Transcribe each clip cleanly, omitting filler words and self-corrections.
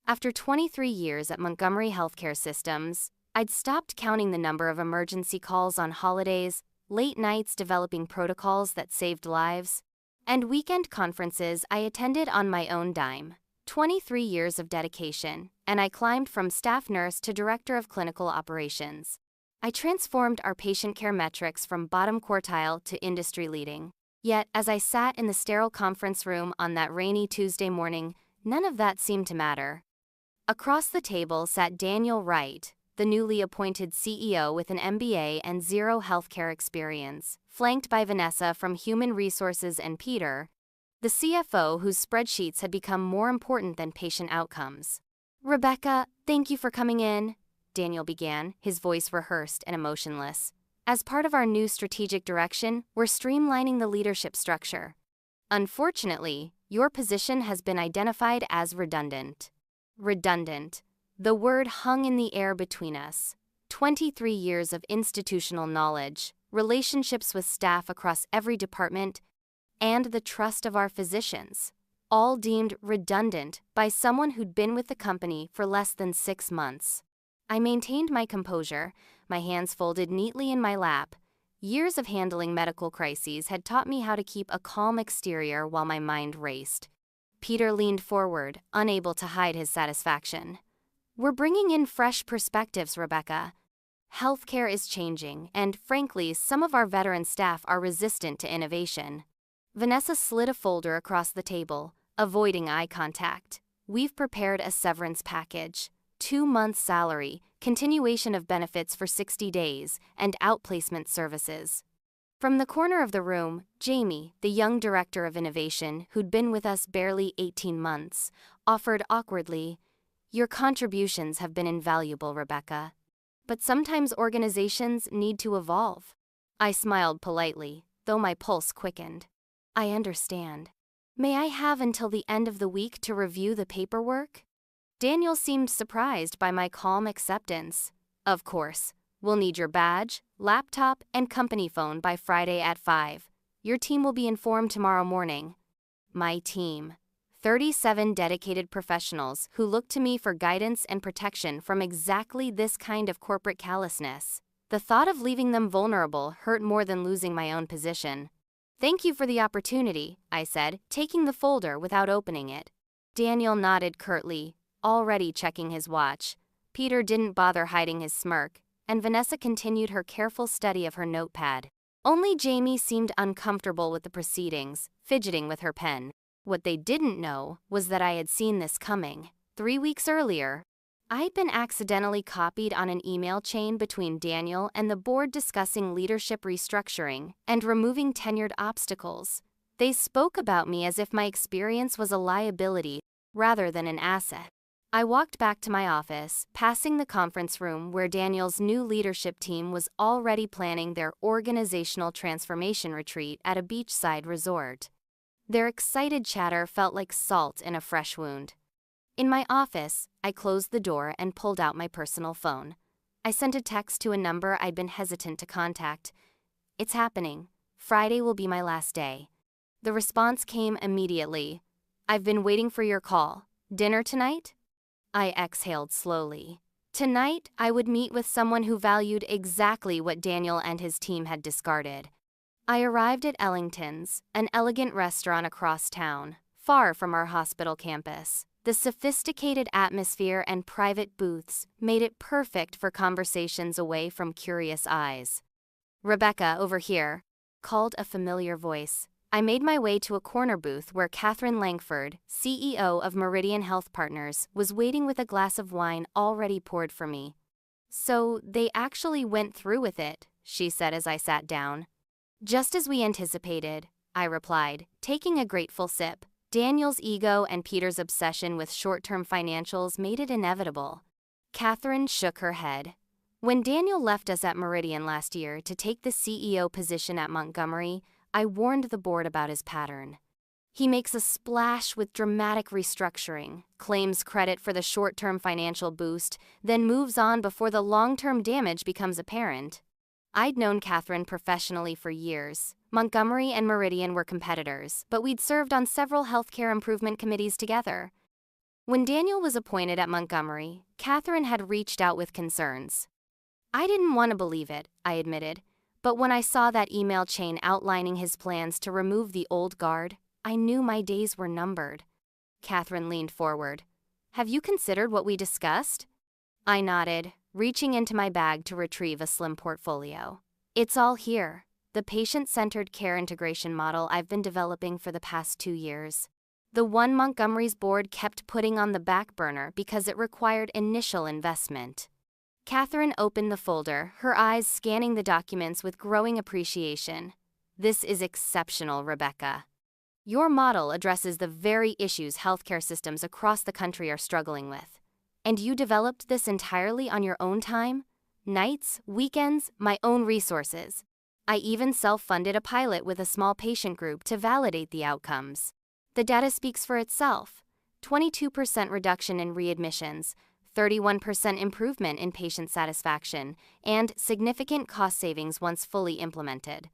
After 23 years at Montgomery Healthcare Systems, I'd stopped counting the number of emergency calls on holidays, late nights developing protocols that saved lives, and weekend conferences I attended on my own dime. 23 years of dedication, and I climbed from staff nurse to director of clinical operations. I transformed our patient care metrics from bottom quartile to industry leading. Yet, as I sat in the sterile conference room on that rainy Tuesday morning, none of that seemed to matter. Across the table sat Daniel Wright, the newly appointed CEO with an MBA and zero healthcare experience, flanked by Vanessa from Human Resources and Peter, the CFO whose spreadsheets had become more important than patient outcomes. "Rebecca, thank you for coming in," Daniel began, his voice rehearsed and emotionless. "As part of our new strategic direction, we're streamlining the leadership structure. Unfortunately, your position has been identified as redundant." Redundant. The word hung in the air between us. 23 years of institutional knowledge, relationships with staff across every department, and the trust of our physicians, all deemed redundant by someone who'd been with the company for less than 6 months. I maintained my composure, my hands folded neatly in my lap. Years of handling medical crises had taught me how to keep a calm exterior while my mind raced. Peter leaned forward, unable to hide his satisfaction. "We're bringing in fresh perspectives, Rebecca. Healthcare is changing, and frankly, some of our veteran staff are resistant to innovation." Vanessa slid a folder across the table, avoiding eye contact. "We've prepared a severance package. 2 months' salary, continuation of benefits for 60 days, and outplacement services." From the corner of the room, Jamie, the young director of innovation, who'd been with us barely 18 months, offered awkwardly, "Your contributions have been invaluable, Rebecca. But sometimes organizations need to evolve." I smiled politely, though my pulse quickened. "I understand. May I have until the end of the week to review the paperwork?" Daniel seemed surprised by my calm acceptance. "Of course. We'll need your badge, laptop, and company phone by Friday at 5. Your team will be informed tomorrow morning." My team. 37 dedicated professionals who looked to me for guidance and protection from exactly this kind of corporate callousness. The thought of leaving them vulnerable hurt more than losing my own position. "Thank you for the opportunity," I said, taking the folder without opening it. Daniel nodded curtly, already checking his watch. Peter didn't bother hiding his smirk, and Vanessa continued her careful study of her notepad. Only Jamie seemed uncomfortable with the proceedings, fidgeting with her pen. What they didn't know was that I had seen this coming. 3 weeks earlier, I'd been accidentally copied on an email chain between Daniel and the board discussing leadership restructuring and removing tenured obstacles. They spoke about me as if my experience was a liability rather than an asset. I walked back to my office, passing the conference room where Daniel's new leadership team was already planning their organizational transformation retreat at a beachside resort. Their excited chatter felt like salt in a fresh wound. In my office, I closed the door and pulled out my personal phone. I sent a text to a number I'd been hesitant to contact. "It's happening. Friday will be my last day." The response came immediately. "I've been waiting for your call. Dinner tonight?" I exhaled slowly. Tonight, I would meet with someone who valued exactly what Daniel and his team had discarded. I arrived at Ellington's, an elegant restaurant across town, far from our hospital campus. The sophisticated atmosphere and private booths made it perfect for conversations away from curious eyes. "Rebecca, over here," called a familiar voice. I made my way to a corner booth where Catherine Langford, CEO of Meridian Health Partners, was waiting with a glass of wine already poured for me. "So, they actually went through with it," she said as I sat down. "Just as we anticipated," I replied, taking a grateful sip. Daniel's ego and Peter's obsession with short-term financials made it inevitable. Catherine shook her head. "When Daniel left us at Meridian last year to take the CEO position at Montgomery, I warned the board about his pattern. He makes a splash with dramatic restructuring, claims credit for the short-term financial boost, then moves on before the long-term damage becomes apparent." I'd known Catherine professionally for years. Montgomery and Meridian were competitors, but we'd served on several healthcare improvement committees together. When Daniel was appointed at Montgomery, Catherine had reached out with concerns. I didn't want to believe it, I admitted, but when I saw that email chain outlining his plans to remove the old guard, I knew my days were numbered. Catherine leaned forward. Have you considered what we discussed? I nodded, reaching into my bag to retrieve a slim portfolio. It's all here, the patient-centered care integration model I've been developing for the past 2 years. The one Montgomery's board kept putting on the back burner because it required initial investment. Catherine opened the folder, her eyes scanning the documents with growing appreciation. This is exceptional, Rebecca. Your model addresses the very issues healthcare systems across the country are struggling with. And you developed this entirely on your own time? Nights, weekends, my own resources. I even self-funded a pilot with a small patient group to validate the outcomes. The data speaks for itself. 22% reduction in readmissions, 31% improvement in patient satisfaction, and significant cost savings once fully implemented.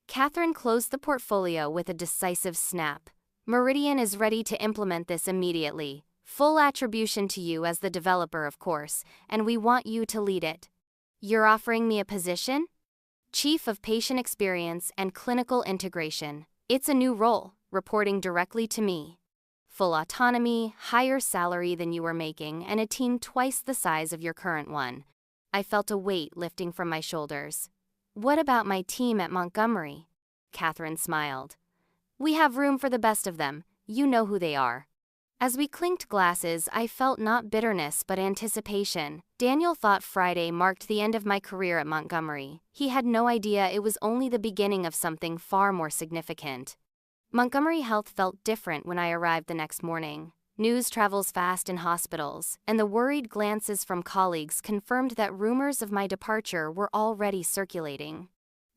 Catherine closed the portfolio with a decisive snap. Meridian is ready to implement this immediately. Full attribution to you as the developer, of course, and we want you to lead it. You're offering me a position? Chief of Patient Experience and Clinical Integration. It's a new role, reporting directly to me. Full autonomy, higher salary than you were making, and a team twice the size of your current one. I felt a weight lifting from my shoulders. What about my team at Montgomery? Catherine smiled. We have room for the best of them. You know who they are. As we clinked glasses, I felt not bitterness but anticipation. Daniel thought Friday marked the end of my career at Montgomery. He had no idea it was only the beginning of something far more significant. Montgomery Health felt different when I arrived the next morning. News travels fast in hospitals, and the worried glances from colleagues confirmed that rumors of my departure were already circulating.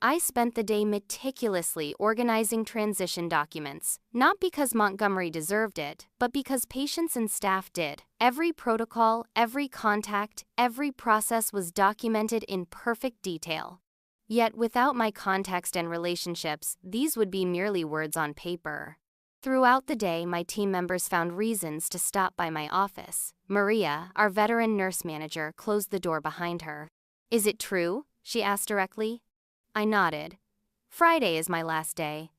I spent the day meticulously organizing transition documents, not because Montgomery deserved it, but because patients and staff did. Every protocol, every contact, every process was documented in perfect detail. Yet without my context and relationships, these would be merely words on paper. Throughout the day, my team members found reasons to stop by my office. Maria, our veteran nurse manager, closed the door behind her. Is it true? She asked directly. I nodded. Friday is my last day.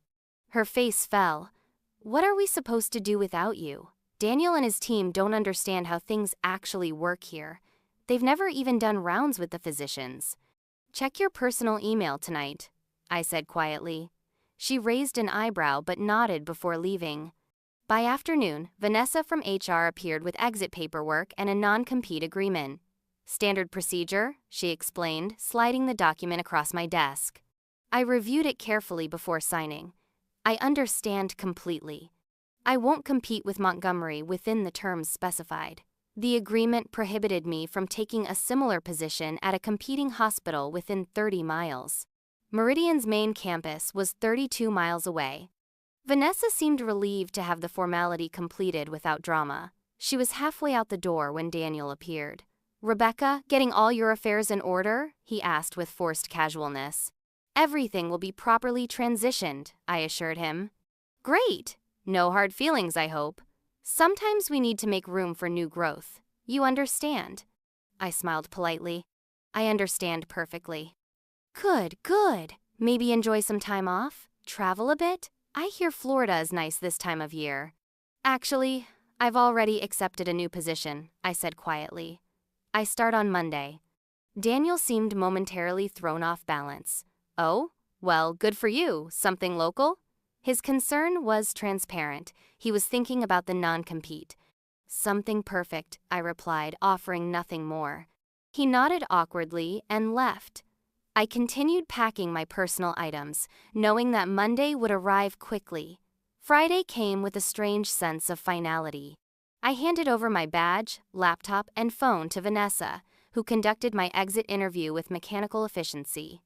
Her face fell. What are we supposed to do without you? Daniel and his team don't understand how things actually work here. They've never even done rounds with the physicians. Check your personal email tonight, I said quietly. She raised an eyebrow but nodded before leaving. By afternoon, Vanessa from HR appeared with exit paperwork and a non-compete agreement. Standard procedure, she explained, sliding the document across my desk. I reviewed it carefully before signing. I understand completely. I won't compete with Montgomery within the terms specified. The agreement prohibited me from taking a similar position at a competing hospital within 30 miles. Meridian's main campus was 32 miles away. Vanessa seemed relieved to have the formality completed without drama. She was halfway out the door when Daniel appeared. Rebecca, getting all your affairs in order? He asked with forced casualness. Everything will be properly transitioned, I assured him. Great! No hard feelings, I hope. Sometimes we need to make room for new growth. You understand? I smiled politely. I understand perfectly. Good. Maybe enjoy some time off? Travel a bit? I hear Florida is nice this time of year. Actually, I've already accepted a new position, I said quietly. I start on Monday. Daniel seemed momentarily thrown off balance. Oh? Well, good for you. Something local? His concern was transparent. He was thinking about the non-compete. Something perfect, I replied, offering nothing more. He nodded awkwardly and left. I continued packing my personal items, knowing that Monday would arrive quickly. Friday came with a strange sense of finality. I handed over my badge, laptop, and phone to Vanessa, who conducted my exit interview with mechanical efficiency.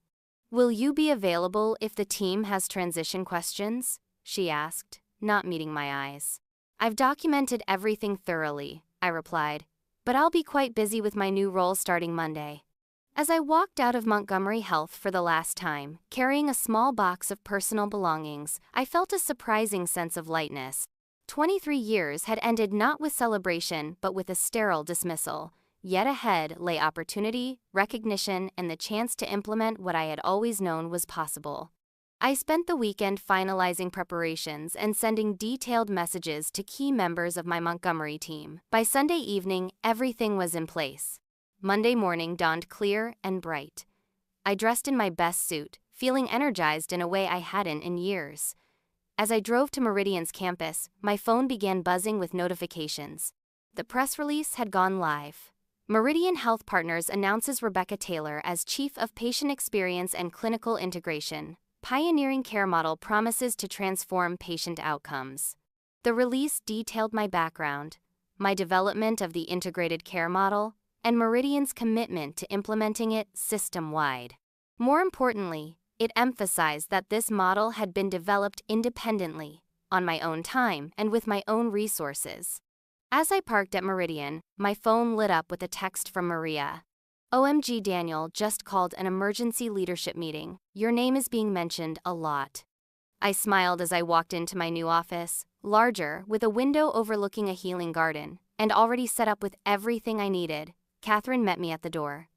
Will you be available if the team has transition questions? She asked, not meeting my eyes. I've documented everything thoroughly, I replied, but I'll be quite busy with my new role starting Monday. As I walked out of Montgomery Health for the last time, carrying a small box of personal belongings, I felt a surprising sense of lightness. 23 years had ended not with celebration but with a sterile dismissal. Yet ahead lay opportunity, recognition, and the chance to implement what I had always known was possible. I spent the weekend finalizing preparations and sending detailed messages to key members of my Montgomery team. By Sunday evening, everything was in place. Monday morning dawned clear and bright. I dressed in my best suit, feeling energized in a way I hadn't in years. As I drove to Meridian's campus, my phone began buzzing with notifications. The press release had gone live. Meridian Health Partners announces Rebecca Taylor as Chief of Patient Experience and Clinical Integration. Pioneering care model promises to transform patient outcomes. The release detailed my background, my development of the integrated care model, and Meridian's commitment to implementing it system-wide. More importantly, it emphasized that this model had been developed independently, on my own time, and with my own resources. As I parked at Meridian, my phone lit up with a text from Maria. "OMG, Daniel just called an emergency leadership meeting. Your name is being mentioned a lot." I smiled as I walked into my new office, larger, with a window overlooking a healing garden, and already set up with everything I needed. Catherine met me at the door.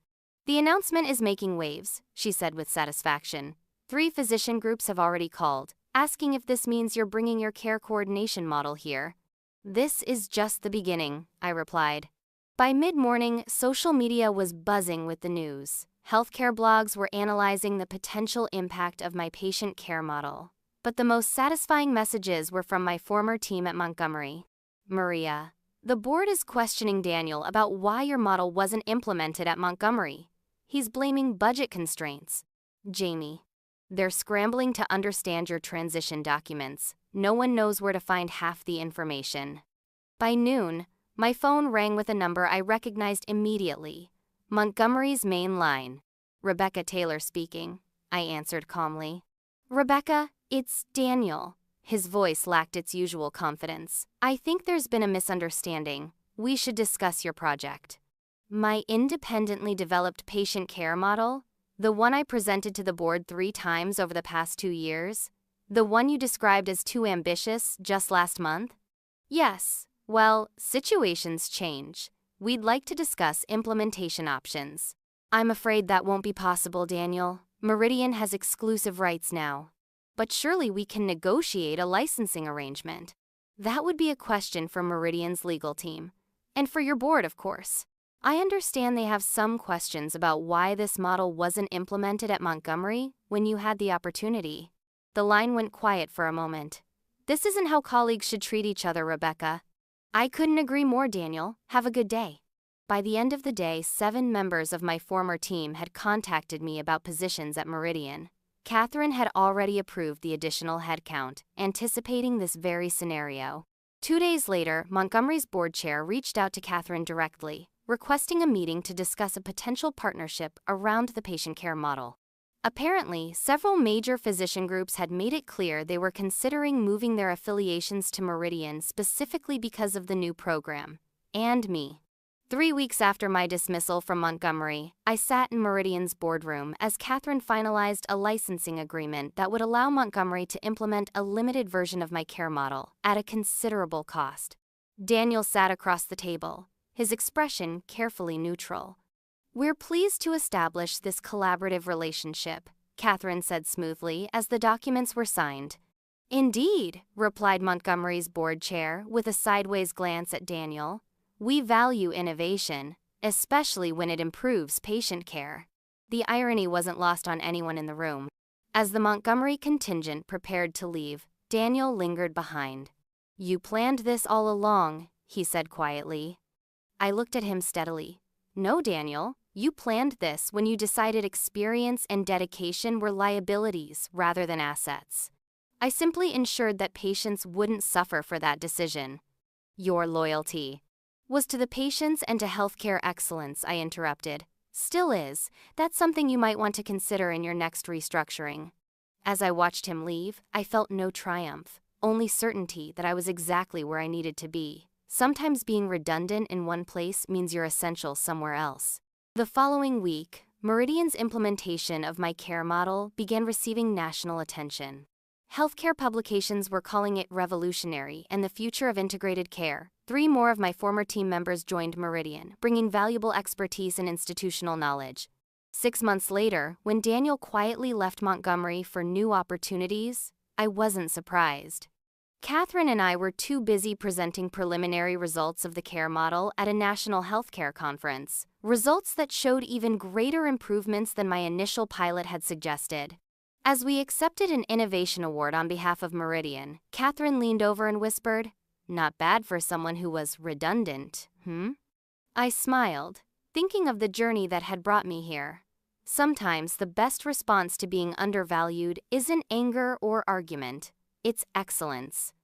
"The announcement is making waves," she said with satisfaction. "3 physician groups have already called, asking if this means you're bringing your care coordination model here." "This is just the beginning," I replied. By mid-morning, social media was buzzing with the news. Healthcare blogs were analyzing the potential impact of my patient care model. But the most satisfying messages were from my former team at Montgomery. "Maria, the board is questioning Daniel about why your model wasn't implemented at Montgomery. He's blaming budget constraints." "Jamie, they're scrambling to understand your transition documents. No one knows where to find half the information." By noon, my phone rang with a number I recognized immediately. Montgomery's main line. "Rebecca Taylor speaking," I answered calmly. "Rebecca, it's Daniel." His voice lacked its usual confidence. "I think there's been a misunderstanding. We should discuss your project." My independently developed patient care model? The one I presented to the board 3 times over the past 2 years? The one you described as too ambitious just last month? "Yes. Well, situations change. We'd like to discuss implementation options." "I'm afraid that won't be possible, Daniel. Meridian has exclusive rights now." "But surely we can negotiate a licensing arrangement." "That would be a question for Meridian's legal team. And for your board, of course. I understand they have some questions about why this model wasn't implemented at Montgomery when you had the opportunity." The line went quiet for a moment. "This isn't how colleagues should treat each other, Rebecca." "I couldn't agree more, Daniel. Have a good day." By the end of the day, 7 members of my former team had contacted me about positions at Meridian. Catherine had already approved the additional headcount, anticipating this very scenario. 2 days later, Montgomery's board chair reached out to Catherine directly, requesting a meeting to discuss a potential partnership around the patient care model. Apparently, several major physician groups had made it clear they were considering moving their affiliations to Meridian specifically because of the new program. And me. 3 weeks after my dismissal from Montgomery, I sat in Meridian's boardroom as Catherine finalized a licensing agreement that would allow Montgomery to implement a limited version of my care model at a considerable cost. Daniel sat across the table, his expression carefully neutral. "We're pleased to establish this collaborative relationship," Catherine said smoothly as the documents were signed. "Indeed," replied Montgomery's board chair with a sideways glance at Daniel. "We value innovation, especially when it improves patient care." The irony wasn't lost on anyone in the room. As the Montgomery contingent prepared to leave, Daniel lingered behind. "You planned this all along," he said quietly. I looked at him steadily. "No, Daniel. You planned this when you decided experience and dedication were liabilities rather than assets. I simply ensured that patients wouldn't suffer for that decision." "Your loyalty was to the patients and to healthcare excellence," I interrupted. "Still is. That's something you might want to consider in your next restructuring." As I watched him leave, I felt no triumph, only certainty that I was exactly where I needed to be. Sometimes being redundant in one place means you're essential somewhere else. The following week, Meridian's implementation of my care model began receiving national attention. Healthcare publications were calling it revolutionary and the future of integrated care. 3 more of my former team members joined Meridian, bringing valuable expertise and institutional knowledge. 6 months later, when Daniel quietly left Montgomery for new opportunities, I wasn't surprised. Catherine and I were too busy presenting preliminary results of the care model at a national healthcare conference, results that showed even greater improvements than my initial pilot had suggested. As we accepted an innovation award on behalf of Meridian, Catherine leaned over and whispered, "Not bad for someone who was redundant, hmm?" I smiled, thinking of the journey that had brought me here. Sometimes the best response to being undervalued isn't anger or argument, it's excellence.